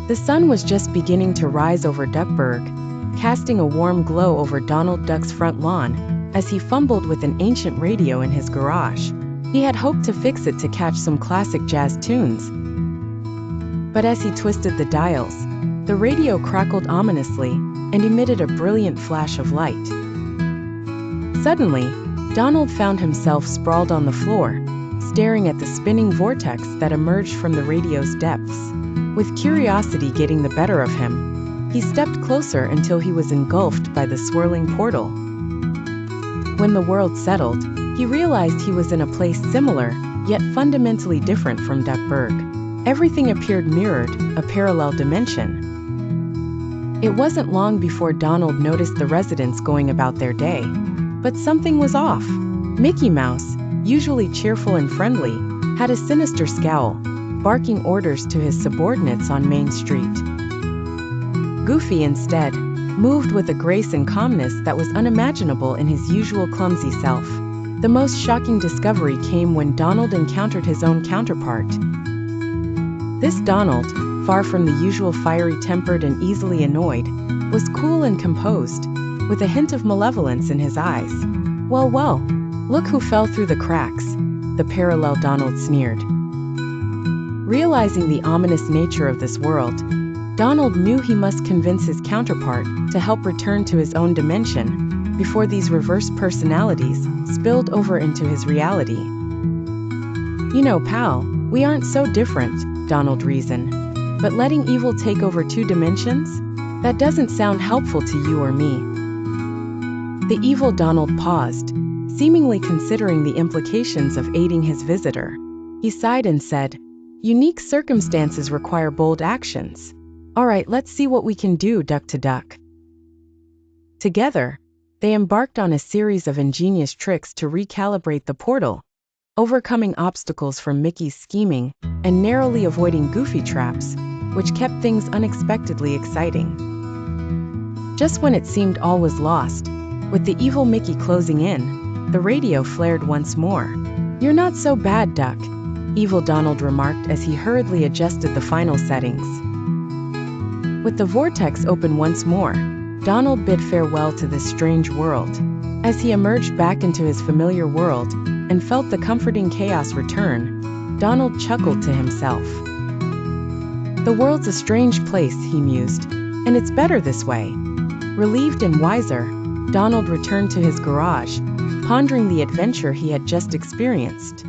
The sun was just beginning to rise over Duckburg, casting a warm glow over Donald Duck's front lawn, as he fumbled with an ancient radio in his garage. He had hoped to fix it to catch some classic jazz tunes. But as he twisted the dials, the radio crackled ominously and emitted a brilliant flash of light. Suddenly, Donald found himself sprawled on the floor, staring at the spinning vortex that emerged from the radio's depths. With curiosity getting the better of him, he stepped closer until he was engulfed by the swirling portal. When the world settled, he realized he was in a place similar, yet fundamentally different from Duckburg. Everything appeared mirrored, a parallel dimension. It wasn't long before Donald noticed the residents going about their day. But something was off. Mickey Mouse, usually cheerful and friendly, had a sinister scowl, barking orders to his subordinates on Main Street. Goofy, instead, moved with a grace and calmness that was unimaginable in his usual clumsy self. The most shocking discovery came when Donald encountered his own counterpart. This Donald, far from the usual fiery-tempered and easily annoyed, was cool and composed, with a hint of malevolence in his eyes. Well, look who fell through the cracks, the parallel Donald sneered. Realizing the ominous nature of this world, Donald knew he must convince his counterpart to help return to his own dimension before these reverse personalities spilled over into his reality. You know, pal, we aren't so different, Donald reasoned, but letting evil take over two dimensions? That doesn't sound helpful to you or me. The evil Donald paused, seemingly considering the implications of aiding his visitor. He sighed and said, "Unique circumstances require bold actions. All right, let's see what we can do, duck to duck." Together, they embarked on a series of ingenious tricks to recalibrate the portal, overcoming obstacles from Mickey's scheming and narrowly avoiding Goofy traps, which kept things unexpectedly exciting. Just when it seemed all was lost, with the evil Mickey closing in, the radio flared once more. "You're not so bad, Duck," evil Donald remarked as he hurriedly adjusted the final settings. With the vortex open once more, Donald bid farewell to this strange world. As he emerged back into his familiar world and felt the comforting chaos return, Donald chuckled to himself. "The world's a strange place," he mused, "and it's better this way." Relieved and wiser, Donald returned to his garage, pondering the adventure he had just experienced.